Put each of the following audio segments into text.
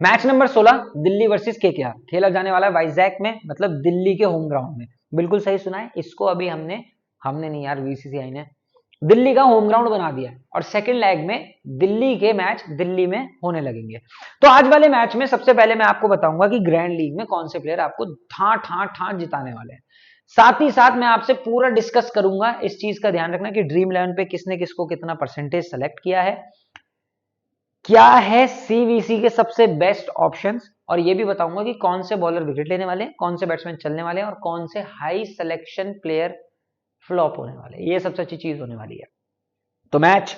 Match number 16 Delhi versus KKR खेला जाने वाला है वाइजैक में, मतलब दिल्ली के होम ग्राउंड में। बिल्कुल सही सुना है, इसको अभी हमने नहीं यार, बीसीसीआई ने दिल्ली का होम ग्राउंड बना दिया है और सेकंड लेग में दिल्ली के मैच दिल्ली में होने लगेंगे। तो आज वाले मैच में सबसे पहले मैं आपको बताऊंगा कि ग्रैंड लीग में कौन से प्लेयर आपको ठां जिताने वाले हैं। साथ ही साथ मैं आपसे पूरा डिस्कस करूंगा, इस चीज का ध्यान रखना कि ड्रीम 11 पे किसने किसको कितना परसेंटेज सेलेक्ट किया है, क्या है सीवीसी के सबसे बेस्ट ऑप्शंस, और ये भी बताऊंगा कि कौन से बॉलर विकेट लेने वाले हैं, कौन से बैट्समैन चलने वाले हैं और कौन से हाई सिलेक्शन प्लेयर फ्लॉप होने वाले हैं। ये सबसे अच्छी चीज होने वाली है। तो मैच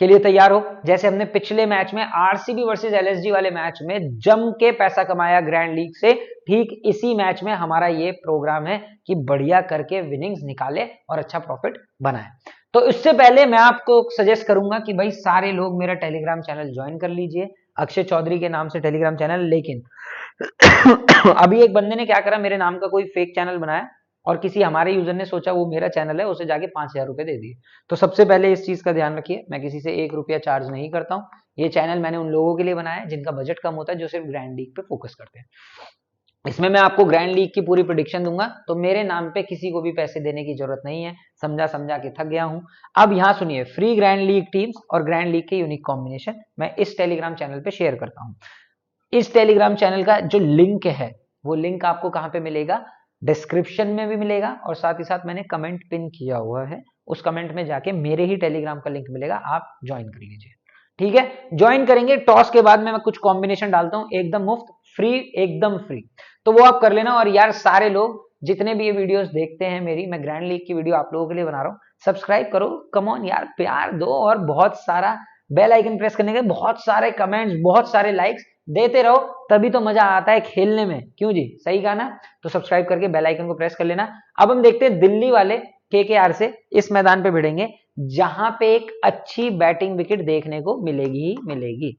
के लिए तैयार हो। जैसे हमने पिछले मैच में आरसीबी वर्सेस एलएसजी वाले मैच में जम के पैसा कमाया ग्रैंड लीग से, ठीक इसी मैच में हमारा ये प्रोग्राम है कि बढ़िया करके विनिंग्स निकाले और अच्छा प्रॉफिट बनाए। तो इससे पहले मैं आपको सजेस्ट करूंगा कि भाई सारे लोग मेरा टेलीग्राम चैनल ज्वाइन कर लीजिए, अक्षय चौधरी के नाम से टेलीग्राम चैनल। लेकिन अभी एक बंदे ने क्या करा, मेरे नाम का कोई फेक चैनल बनाया और किसी हमारे यूजर ने सोचा वो मेरा चैनल है, उसे जाके 5,000 रुपए दे दिए। तो सबसे पहले इस चीज का ध्यान रखिए, मैं किसी से 1 रुपया चार्ज नहीं करता हूँ। ये चैनल मैंने उन लोगों के लिए बनाया है जिनका बजट कम होता है, जो सिर्फ ग्रैंड लीग पे फोकस करते हैं। इसमें मैं आपको ग्रैंड लीग की पूरी प्रेडिक्शन दूंगा, तो मेरे नाम पे किसी को भी पैसे देने की जरूरत नहीं है। समझा समझा के थक गया हूं। अब यहां सुनिए, फ्री ग्रैंड लीग टीम्स और ग्रैंड लीग के यूनिक कॉम्बिनेशन मैं इस टेलीग्राम चैनल पे शेयर करता हूं। इस टेलीग्राम चैनल का जो लिंक है, वो लिंक आपको कहां पे मिलेगा, डिस्क्रिप्शन में भी मिलेगा, और साथ ही साथ मैंने कमेंट पिन किया हुआ है, उस कमेंट में जाके मेरे ही टेलीग्राम का लिंक मिलेगा, आप ज्वाइन कर लीजिए। ठीक है, ज्वाइन करेंगे, टॉस के बाद में मैं कुछ कॉम्बिनेशन डालता हूं एकदम मुफ्त, फ्री, एकदम फ्री, तो वो आप कर लेना। और यार सारे लोग जितने भी ये वीडियोस देखते हैं मेरी, मैं ग्रैंड लीग की वीडियो आप लोगों के लिए बना रहा हूं, सब्सक्राइब करो, कम ऑन यार, प्यार दो, और बहुत सारा बेल आइकन प्रेस करने के, बहुत सारे कमेंट्स, बहुत सारे लाइक्स देते रहो, तभी तो मजा आता है खेलने में। क्यों जी, सही कहा ना? तो सब्सक्राइब करके बेल आइकन को प्रेस कर लेना। अब हम देखते हैं दिल्ली वाले केकेआर से इस मैदान पे भिड़ेंगे, जहां पे एक अच्छी बैटिंग विकेट देखने को मिलेगी ही मिलेगी।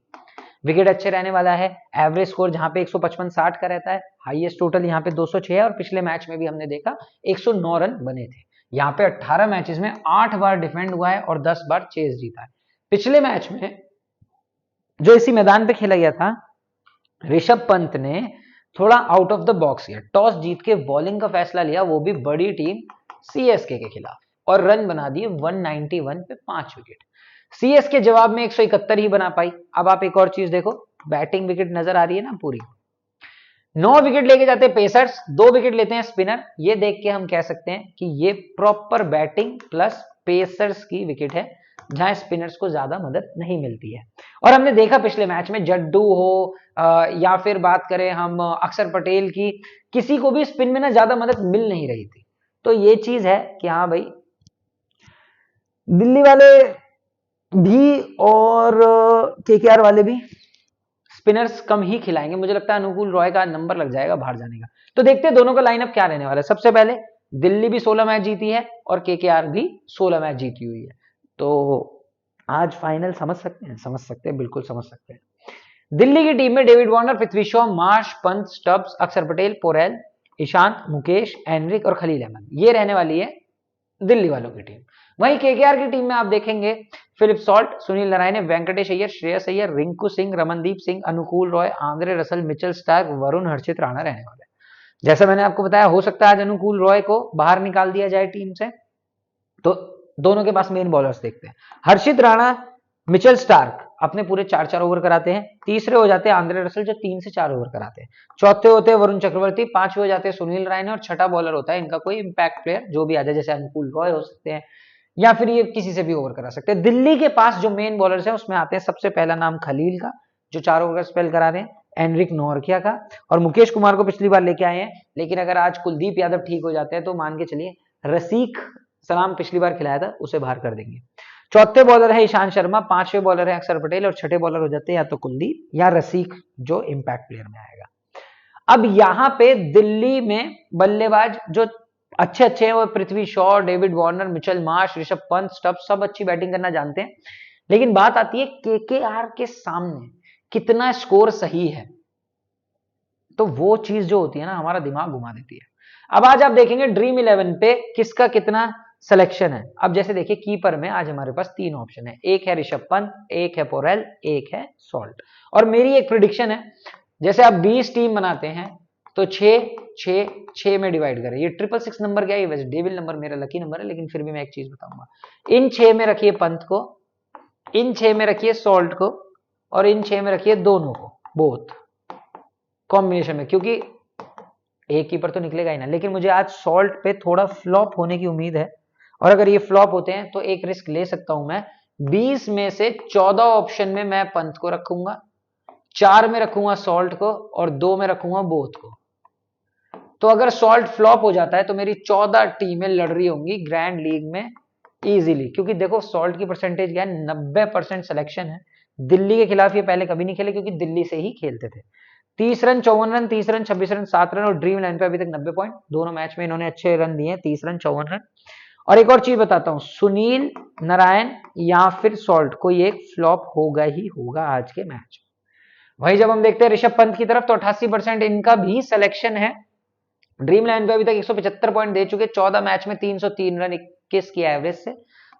विकेट अच्छे रहने वाला है, एवरेज स्कोर जहां पे 155-60 का रहता है, हाईएस्ट टोटल यहां पे 206 है, और पिछले मैच में भी हमने देखा 109 रन बने थे। यहां पे 18 मैचेस में 8 बार डिफेंड हुआ है और 10 बार चेस जीता है। पिछले मैच में जो इसी मैदान पे खेला गया था, ऋषभ पंत ने थोड़ा आउट ऑफ द बॉक्स किया, टॉस जीत के बॉलिंग का फैसला लिया, वो भी बड़ी टीम सीएसके के खिलाफ, और रन बना दिए 191 पे 5 विकेट। सीएसके जवाब में 171 ही बना पाई। अब आप एक और चीज देखो, बैटिंग विकेट नजर आ रही है ना पूरी, 9 विकेट लेके जाते हैं पेसर्स, 2 विकेट लेते हैं स्पिनर। ये देख के हम कह सकते हैं कि ये प्रॉपर बैटिंग प्लस पेसर्स की विकेट है, जहां स्पिनर्स को ज्यादा मदद नहीं मिलती है। और हमने देखा पिछले मैच में जड्डू हो या फिर बात करें हम अक्षर पटेल की, किसी को भी स्पिन में ना ज्यादा मदद मिल नहीं रही थी। तो ये चीज है कि हाँ भाई, दिल्ली वाले भी और केकेआर वाले भी स्पिनर्स कम ही खिलाएंगे। मुझे लगता है अनुकूल रॉय का नंबर लग जाएगा बाहर जाने का। तो देखते हैं दोनों का लाइनअप क्या रहने वाला है। सबसे पहले दिल्ली भी 16 मैच जीती है और केकेआर भी 16 मैच जीती हुई है। तो आज फाइनल समझ सकते हैं, समझ सकते हैं, बिल्कुल समझ सकते हैं। दिल्ली की टीम में David Warner, Prithvi Shaw, Marsh, Pant, stubs, अक्षर पटेल, पोरेल, ईशांत, मुकेश, एनरिक और खलील अहमद, ये रहने वाली है दिल्ली वालों की टीम। वहीं केकेआर की टीम में आप देखेंगे Philip Salt, Sunil Narayan, Venkatesh Iyer, Shreyas Iyer, Rinku Singh, Ramandeep Singh, Anukul Roy, Andre Russell, Mitchell Starc, Varun, Harshit Rana रहने वाले। जैसा मैंने आपको बताया, हो सकता है आज अनुकूल रॉय को बाहर निकाल दिया जाए टीम से। तो दोनों के पास मेन बॉलर्स देखते हैं, हर्षित राणा, मिचेल स्टार्क अपने पूरे 4-4 ओवर कराते हैं। तीसरे हो जाते हैं आंद्रे रसल, जो 3 से 4 ओवर कराते हैं। चौथे होते हैं वरुण चक्रवर्ती, पांचवे हो जाते हैं सुनील नारायण, और छठा बॉलर होता है इनका कोई इंपैक्ट प्लेयर जो भी आ जाए, जैसे अनुकूल रॉय हो सकते हैं, या फिर ये किसी से भी ओवर करा सकते हैं। दिल्ली के पास जो मेन बॉलर्स हैं उसमें आते हैं, सबसे पहला नाम खलील का, जो 4 ओवर का स्पेल करा रहे हैं, एनरिक नोरकिया का, और मुकेश कुमार को पिछली बार लेके आए हैं। लेकिन अगर आज कुलदीप यादव ठीक हो जाते हैं तो मान के चलिए रसीक सलाम पिछली बार खिलाया था उसे बाहर कर देंगे। चौथे बॉलर है ईशांत शर्मा, पांचवें बॉलर है अक्षर पटेल, और छठे बॉलर हो जाते हैं या तो कुलदीप या रसीक, जो इंपैक्ट प्लेयर में आएगा। अब यहां पे दिल्ली में बल्लेबाज जो अच्छे अच्छे हैं वो Prithvi Shaw, David Warner, Mitchell Marsh, Rishabh Pant, Stubbs, सब अच्छी बैटिंग करना जानते हैं। लेकिन बात आती है केकेआर के सामने कितना स्कोर सही है, तो वो चीज जो होती है ना, हमारा दिमाग घुमा देती है। अब आज आप देखेंगे ड्रीम 11 पे किसका कितना सिलेक्शन है। अब जैसे देखिए कीपर में आज हमारे पास 3 ऑप्शन है, एक है ऋषभ पंत, एक है पोरेल, एक है सॉल्ट। और मेरी एक प्रिडिक्शन है, जैसे आप 20 टीम बनाते हैं तो 6 में डिवाइड करें। ये 666 नंबर क्या है, वैसे डेविल नंबर मेरा लकी नंबर है, लेकिन फिर भी मैं एक चीज बताऊंगा, इन 6 में रखिए पंत को, इन 6 में रखिए सॉल्ट को, और इन 6 में रखिए दोनों को, बोथ कॉम्बिनेशन में, क्योंकि एक कीपर तो निकलेगा ही ना। लेकिन मुझे आज सॉल्ट पे थोड़ा फ्लॉप होने की उम्मीद है, और अगर ये फ्लॉप होते हैं तो एक रिस्क ले सकता हूं मैं। 20 में से 14 ऑप्शन में मैं पंत को रखूंगा, 4 में रखूंगा सॉल्ट को, और 2 में रखूंगा बोथ को। तो अगर सॉल्ट फ्लॉप हो जाता है तो मेरी 14 टीमें लड़ रही होंगी ग्रैंड लीग में इजीली, क्योंकि देखो सॉल्ट की परसेंटेज क्या है, 90% सिलेक्शन है। दिल्ली के खिलाफ ये पहले कभी नहीं खेले, क्योंकि दिल्ली से ही खेलते थे। 30 run, 54 run, 30 run, 26 run, 7 run, और ड्रीम लाइन पे अभी तक 90 पॉइंट। दोनों मैच में इन्होंने अच्छे रन दिए, 30 रन, 54 रन। और एक और चीज बताता हूं, सुनील नारायण या फिर सॉल्ट, कोई एक फ्लॉप होगा ही होगा आज के मैच। वही जब हम देखते हैं ऋषभ पंत की तरफ, तो 88% इनका भी सिलेक्शन है। ड्रीम लाइन पे अभी तक 175 पॉइंट दे चुके, 14 मैच में 303 रन 21 की एवरेज से,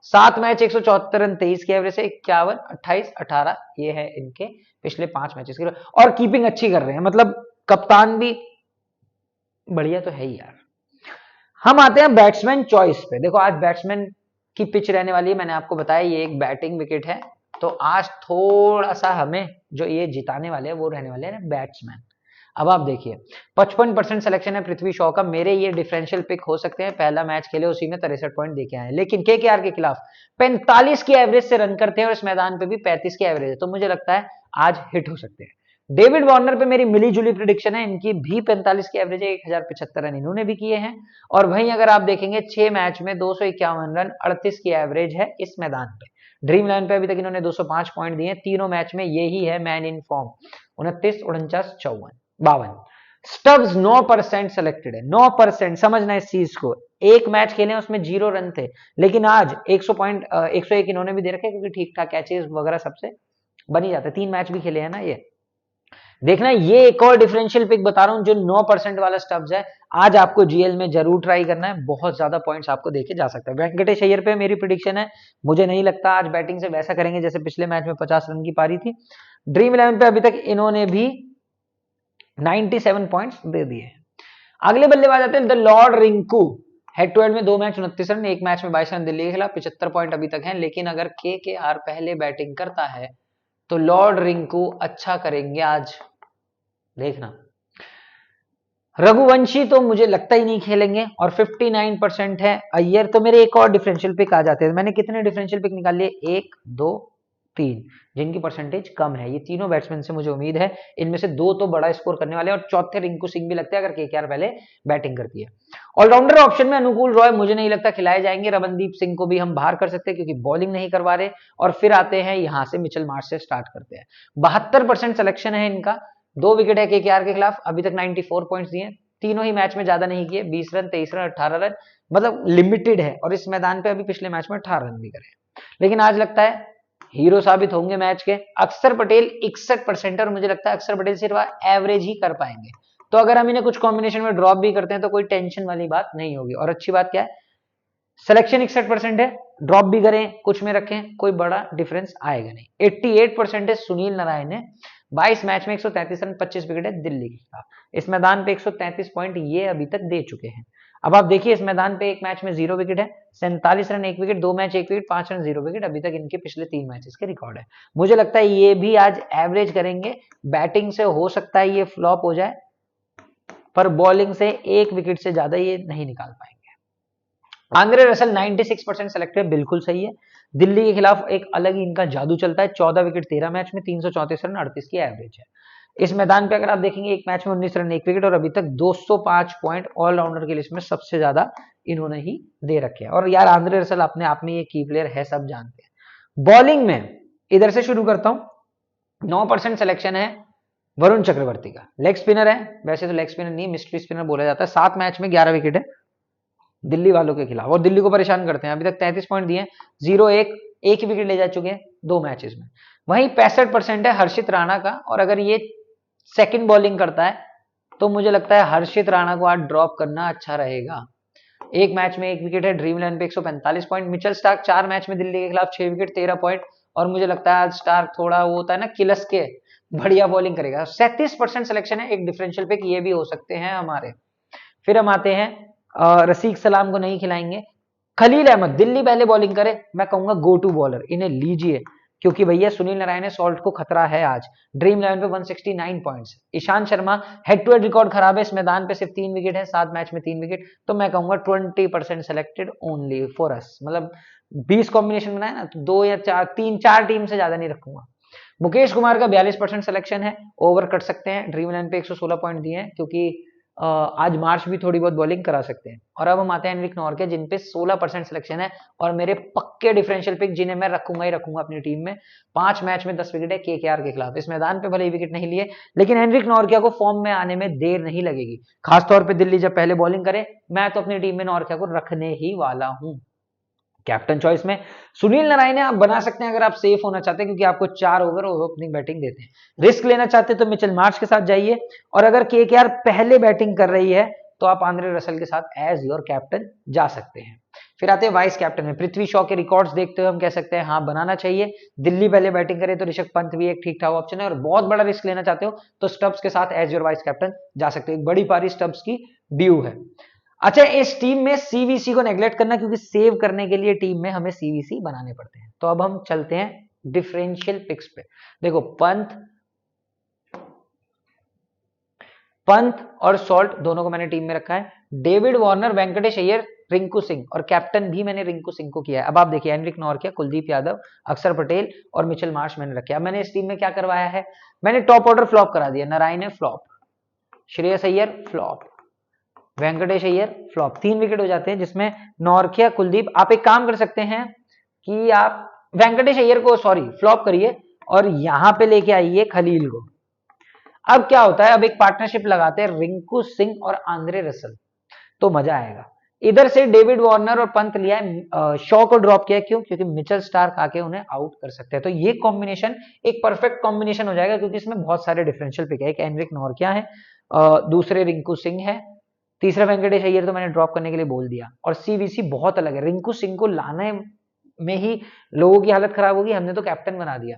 7 मैच 174 रन 23 की एवरेज से, 51, 28, 18 ये है इनके पिछले 5 मैचेस की। और कीपिंग अच्छी कर रहे हैं, मतलब कप्तान भी बढ़िया तो है ही यार। हम आते हैं बैट्समैन चॉइस पे। देखो आज बैट्समैन की पिच रहने वाली है, मैंने आपको बताया ये एक बैटिंग विकेट है, तो आज थोड़ा सा हमें जो ये जिताने वाले हैं वो रहने वाले हैं बैट्समैन। अब आप देखिए 55% सिलेक्शन है पृथ्वी शॉ का, मेरे ये डिफरेंशियल पिक हो सकते हैं, पहला मैच खेले उसी में 63 पॉइंट देके आए, लेकिन केकेआर के खिलाफ 45 की एवरेज से रन करते हैं और इस मैदान पे भी 35 की एवरेज है, तो मुझे लगता है आज हिट हो सकते हैं। डेविड वार्नर पे मेरी मिली जुली प्रिडिक्शन है, इनकी भी 45 की एवरेज है, 1075 रन इन्होंने भी किए हैं। और वहीं अगर आप देखेंगे 6 मैच में 251 रन 38 की एवरेज है इस मैदान पे। ड्रीम लाइन पे अभी तक इन्होंने 205 पॉइंट दिए, तीनों मैच में यही है man in form, 29, 49, 54, 52। Stubbs 9% selected है, 9%। समझना इस चीज को, एक मैच खेले उसमें 0 रन थे, लेकिन आज 101 इन्होंने भी दे रखे, क्योंकि ठीक ठाक कैचेस वगैरह सबसे बन ही जाते, 3 मैच भी खेले हैं ना ये। देखना ये एक और डिफरेंशियल पिक बता रहा हूं जो 9% वाला स्टब्स है, आज आपको जीएल में जरूर ट्राई करना है, बहुत ज्यादा पॉइंट्स आपको देके जा सकता है। वेंकटेश अय्यर पे मेरी प्रिडिक्शन है, मुझे नहीं लगता आज बैटिंग से वैसा करेंगे जैसे पिछले मैच में 50 रन की पारी थी। ड्रीम 11 पे अभी तक इन्होंने भी 97 पॉइंट्स दे दिए। अगले बल्लेबाज आते हैं the Lord Rinku, head to head में 2 मैच 29 रन, एक मैच में 22 रन दिल्ली के खिलाफ, 75 पॉइंट अभी तक हैं। लेकिन अगर केकेआर पहले बैटिंग करता है तो लॉर्ड रिंकू अच्छा करेंगे आज, देखना। रघुवंशी तो मुझे लगता ही नहीं खेलेंगे, और 59% है अय्यर, तो मेरे एक और डिफरेंशियल पिक आ जाते हैं। मैंने कितने डिफरेंशियल पिक निकाल लिए, 1, 2, 3, जिनकी परसेंटेज कम है। ये तीनों बैट्समैन से मुझे उम्मीद है इनमें से 2 तो बड़ा स्कोर करने वाले हैं, और चौथे रिंकू सिंह भी लगते हैं अगर केकेआर पहले बैटिंग करती है। ऑलराउंडर ऑप्शन में अनुकूल रॉय मुझे नहीं लगता खिलाए जाएंगे, रमनदीप सिंह को भी हम बाहर कर सकते हैं क्योंकि बॉलिंग नहीं करवा रहे। और फिर आते हैं यहां से मिचेल मार्श से स्टार्ट करते हैं, 72% सिलेक्शन है इनका, 2 विकेट है केकेआर के खिलाफ, अभी तक 94 पॉइंट्स दिए, तीनों ही मैच में ज्यादा नहीं किए, 20 रन, 23 रन, 18 रन, मतलब लिमिटेड है। और इस मैदान पे अभी पिछले मैच में 18 रन भी करे, लेकिन आज लगता है हीरो साबित होंगे मैच के। अक्षर पटेल 61%, और मुझे लगता है अक्षर पटेल सिर्फ एवरेज ही कर पाएंगे, तो अगर हम इन्हें कुछ कॉम्बिनेशन में ड्रॉप भी करते हैं तो कोई टेंशन वाली बात नहीं होगी। और अच्छी बात क्या है, सिलेक्शन 61% है, ड्रॉप भी करें कुछ में रखें कोई बड़ा डिफरेंस आएगा नहीं। 88% है सुनील नारायण है, 22 मैच में 133 रन 25 विकेट है दिल्ली के खिलाफ, इस मैदान पे 133 पॉइंट ये अभी तक दे चुके हैं। अब आप देखिए इस मैदान पे एक मैच में 0 विकेट है, 47 run 1 wicket, 2 match 1 wicket, 5 run 0 wicket, अभी तक इनके पिछले 3 मैचेस के रिकॉर्ड है। मुझे लगता है ये भी आज एवरेज करेंगे, बैटिंग से हो सकता है ये फ्लॉप हो जाए, पर बॉलिंग से 1 विकेट से ज्यादा ये नहीं निकाल पाएंगे। आंद्रे रसल 96% सेलेक्ट है, बिल्कुल सही है। दिल्ली के खिलाफ एक अलग ही इनका जादू चलता है, 14 विकेट 13 मैच में, 334 रन 38 की एवरेज है। इस मैदान पे अगर आप देखेंगे एक मैच में 19 रन 1 विकेट, और अभी तक 205 पॉइंट ऑलराउंडर की लिस्ट में सबसे ज्यादा इन्होंने ही दे रखे हैं। और यार आंद्रे रसल अपने आप में ये की प्लेयर है, सब जानते हैं। बॉलिंग में इधर से शुरू करता हूं, 9% सिलेक्शन है वरुण चक्रवर्ती का, लेग स्पिनर है, वैसे तो लेग स्पिनर नहीं मिस्ट्री स्पिनर बोला जाता है, 7 मैच में 11 विकेट है दिल्ली वालों के खिलाफ, और दिल्ली को परेशान करते हैं। अभी तक 33 पॉइंट दिए, 0-1, एक ही विकेट ले जा चुके हैं 2 मैचेस में। वहीं 65% है हर्षित राणा का, और अगर ये सेकंड बॉलिंग करता है तो मुझे लगता है हर्षित राणा को आज ड्रॉप करना अच्छा रहेगा। एक मैच में 1 विकेट है, ड्रीम 11 पे 145 पॉइंट। मिचेल स्टार्क 4 मैच में दिल्ली के खिलाफ 6 विकेट 13 पॉइंट। और मुझे लगता है आज स्टार्क थोड़ा वो होता है ना किलस के, बढ़िया बॉलिंग करेगा। 37% सिलेक्शन है, एक डिफरेंशियल पिक ये भी हो सकते हैं हमारे। फिर हम आते हैं रसीक सलाम को नहीं खिलाएंगे। खलील अहमद, दिल्ली पहले बॉलिंग करे, मैं कहूंगा गो टू बॉलर, इन्हें लीजिए, क्योंकि भैया सुनील नारायण है, सॉल्ट को खतरा है आज। ड्रीम 11 पे 169 points. Ishant Sharma head to head record खराब है, इस मैदान पे सिर्फ 3 विकेट है, 7 मैच में 3 विकेट, तो मैं कहूंगा 20% सेलेक्टेड ओनली फॉर अस। मतलब 20 कॉम्बिनेशन बनाए ना, तो 2 या 4, 3-4 टीम से ज्यादा नहीं रखूंगा। मुकेश कुमार का 42% सिलेक्शन है, ओवर कर सकते हैं। ड्रीम 11 पे 116 पॉइंट दिए हैं, क्योंकि आज मार्च भी थोड़ी बहुत बॉलिंग करा सकते हैं। और अब हम आते हैं एनरिक नॉर्के, जिन पे 16% सिलेक्शन है, और मेरे पक्के डिफरेंशियल पिक जिन्हें मैं रखूंगा ही रखूंगा अपनी टीम में। 5 मैच में 10 विकेट है केकेआर के खिलाफ। इस मैदान पे भले ही विकेट नहीं लिए, लेकिन एनरिक नॉर्किया को फॉर्म में आने में देर नहीं लगेगी, खासतौर पर दिल्ली जब पहले बॉलिंग करे। मैं तो अपनी टीम में नॉर्किया को रखने ही वाला हूं। कैप्टन चॉइस में सुनील नारायण आप बना सकते हैं अगर आप सेफ होना चाहते हैं, क्योंकि आपको 4 ओवर ओपनिंग बैटिंग देते हैं। रिस्क लेना चाहते हैं तो मिचेल मार्श के साथ जाइए, और अगर केकेआर पहले बैटिंग कर रही है तो आप आंद्रे रसल के साथ एज योर कैप्टन जा सकते हैं। फिर आते हैं वाइस कैप्टन में। पृथ्वी शॉ के रिकॉर्ड्स देखते हुए हम कह सकते हैं हाँ बनाना चाहिए। दिल्ली पहले बैटिंग करे तो ऋषभ पंत भी एक ठीक ठाक ऑप्शन है, और बहुत बड़ा रिस्क लेना चाहते हो तो स्टब्स के साथ एज योर वाइस कैप्टन जा सकते हो। एक बड़ी पारी स्टब्स की ड्यू है। अच्छा, इस टीम में सीवीसी को नेग्लेक्ट करना, क्योंकि सेव करने के लिए टीम में हमें सीवीसी बनाने पड़ते हैं। तो अब हम चलते हैं डिफरेंशियल पिक्स पे। देखो पंत और सॉल्ट दोनों को मैंने टीम में रखा है। डेविड वार्नर, वेंकटेश अय्यर, रिंकू सिंह, और कैप्टन भी मैंने रिंकू सिंह को किया है। अब आप देखिए एनरिक नॉर्किया, कुलदीप यादव, अक्षर पटेल और मिचेल मार्श मैंने रखे। अब मैंने इस टीम में क्या करवाया है, मैंने टॉप ऑर्डर फ्लॉप करा दिया। नारायण है flop, Shreyas Iyer flop, Venkatesh Iyer flop, 3 wicket हो जाते हैं, जिसमें नॉर्किया, कुलदीप। आप एक काम कर सकते हैं कि आप वेंकटेश अय्यर को फ्लॉप करिए और यहां पे लेके आइए खलील को। अब क्या होता है, अब एक पार्टनरशिप लगाते हैं रिंकू सिंह और आंद्रे रसल, तो मजा आएगा। इधर से डेविड वार्नर और पंत लिया है, शॉ को ड्रॉप किया, क्यों? क्योंकि मिचेल स्टार्क आके उन्हें आउट कर सकते हैं। तो ये कॉम्बिनेशन एक परफेक्ट कॉम्बिनेशन हो जाएगा, क्योंकि इसमें बहुत सारे डिफरेंशियल पिक है। एक एनरिक नॉर्किया है, दूसरे रिंकू सिंह है, तीसरा वेंकटेश अय्यर तो मैंने ड्रॉप करने के लिए बोल दिया, और सीवीसी बहुत अलग है। रिंकू सिंह को लाने में ही लोगों की हालत खराब होगी, हमने तो कैप्टन बना दिया।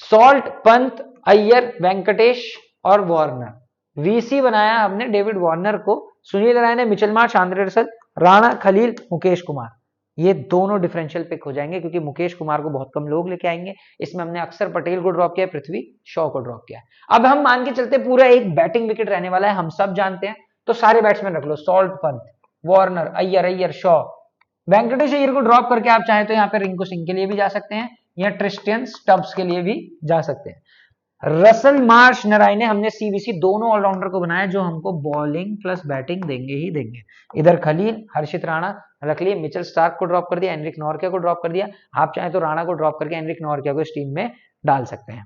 सॉल्ट, पंत, अय्यर, वेंकटेश और वार्नर। वीसी बनाया हमने डेविड वार्नर को। सुनील नारायण ने Mitchell Marsh, Andre Russell, Rana, Khaleel, Mukesh Kumar. ये दोनों डिफरेंशियल पिक हो जाएंगे, क्योंकि मुकेश कुमार को बहुत कम लोग लेके आएंगे। इसमें हमने अक्षर पटेल को ड्रॉप किया, पृथ्वी शॉ को ड्रॉप किया। अब हम मान के चलते पूरा एक बैटिंग विकेट रहने वाला है, हम सब जानते हैं, तो सारे बैट्समैन रख लो, सॉल्ट, पंत, वार्नर, अय्यर, शॉ। वेंकटेश अय्यर को ड्रॉप करके आप चाहें तो यहाँ पे रिंकू सिंह के लिए भी जा सकते हैं, या ट्रिस्टियन स्टब्स के लिए भी जा सकते हैं। रसल, मार्श, नारायण हमने सीवीसी दोनों ऑलराउंडर को बनाया, जो हमको बॉलिंग प्लस बैटिंग देंगे ही देंगे। इधर खलील, हर्षित राणा रख लिए, मिचेल स्टार्क को ड्रॉप कर दिया, एनरिक नॉर्किया को ड्रॉप कर दिया। आप चाहें तो राणा को ड्रॉप करके एनरिक नॉर्किया को इस टीम में डाल सकते हैं।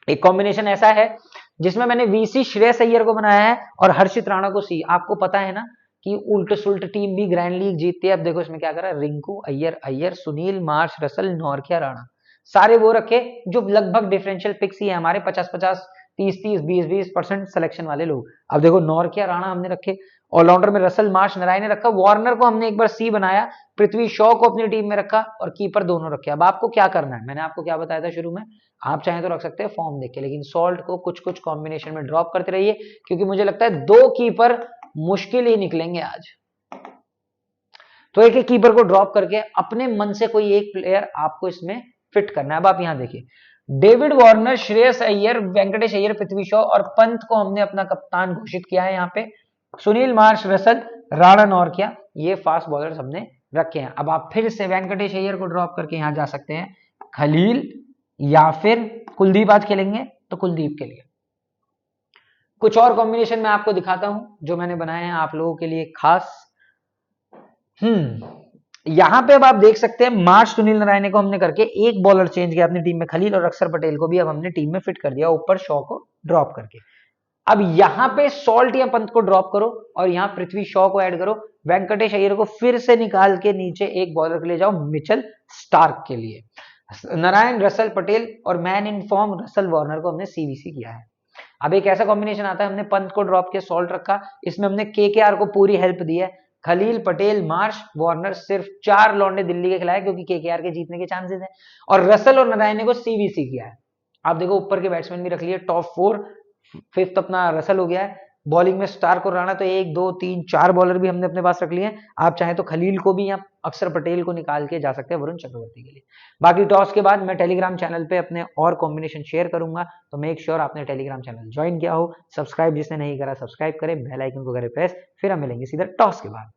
एक कॉम्बिनेशन ऐसा है जिसमें मैंने वीसी श्रेयस अय्यर को बनाया है और हर्षित राणा को सी। आपको पता है ना कि उल्ट सुल्ट टीम भी ग्रैंड लीग जीतती है। अब देखो इसमें क्या करा, Rinku, Iyer, Sunil, Marsh, Russell, Nortje, Rana, सारे वो रखे जो लगभग डिफरेंशियल पिक्स ही है हमारे, 50-50, 30-30, 20-20% सिलेक्शन वाले लोग। अब देखो नॉर्किया, राणा हमने रखे, ऑलराउंडर में रसल, मार्श, नारायण ने रखा, वार्नर को हमने एक बार सी बनाया, पृथ्वी शॉ को अपनी टीम में रखा, और कीपर दोनों रखे। अब आपको क्या करना है, मैंने आपको क्या बताया था शुरू में, आप चाहें तो रख सकते हैं फॉर्म देख के, लेकिन सॉल्ट को कुछ कुछ कॉम्बिनेशन में ड्रॉप करते रहिए, क्योंकि मुझे लगता है 2 कीपर मुश्किल ही निकलेंगे आज। तो एक एक कीपर को ड्रॉप करके अपने मन से कोई एक प्लेयर आपको इसमें फिट करना है। अब आप यहां देखिए, डेविड वार्नर, श्रेयस अय्यर, वेंकटेश अय्यर, पृथ्वी शॉ और पंत को हमने अपना कप्तान घोषित किया है। यहाँ पे Sunil, Marsh, Russell, Rana, Nortje, ये फास्ट बॉलर्स हमने रखे हैं। अब आप फिर से वेंकटेश अय्यर को ड्रॉप करके यहां जा सकते हैं, खलील या फिर कुलदीप आज खेलेंगे तो कुलदीप के लिए। कुछ और कॉम्बिनेशन मैं आपको दिखाता हूं जो मैंने बनाए हैं आप लोगों के लिए खास। यहां पे अब आप देख सकते हैं, मार्श, सुनील नारायण को हमने करके एक बॉलर चेंज किया अपनी टीम में, खलील और अक्षर पटेल को भी अब हमने टीम में फिट कर दिया, ऊपर शॉ को ड्रॉप करके। अब यहां पे सॉल्ट या पंत को ड्रॉप करो और यहां पृथ्वी शॉ को ऐड करो, वेंकटेश अय्यर को फिर से निकाल के नीचे एक बॉलर के ले जाओ मिचेल स्टार्क के लिए। नारायण, रसल, पटेल और man in form Russell, Warner को हमने सीवीसी किया है। अब एक ऐसा कॉम्बिनेशन आता है, हमने पंत को ड्रॉप किया, सॉल्ट रखा, इसमें हमने केकेआर को पूरी हेल्प दी है, खलील, पटेल, मार्श, वार्नर, सिर्फ 4 लौंडे दिल्ली के खिलाए क्योंकि केकेआर के जीतने के चांसेस हैं। और रसल और नारायण को सीबीसी किया है। आप देखो ऊपर के बैट्समैन भी रख लिए, टॉप 4, 5th अपना रसल हो गया है। बॉलिंग में स्टार्क और राणा, तो 1 2 3 4 बॉलर भी हमने अपने पास रख लिए हैं। आप चाहे तो खलील को भी या अक्षर पटेल को निकाल के जा सकते हैं वरुण चक्रवर्ती के लिए। बाकी टॉस के बाद मैं टेलीग्राम चैनल पे अपने और कॉम्बिनेशन शेयर करूंगा, तो मेक श्योर आपने टेलीग्राम चैनल ज्वाइन किया हो। सब्सक्राइब जिसने नहीं करा सब्सक्राइब करें, बेल आइकन को करें प्रेस। फिर हम मिलेंगे सीधा टॉस के बाद।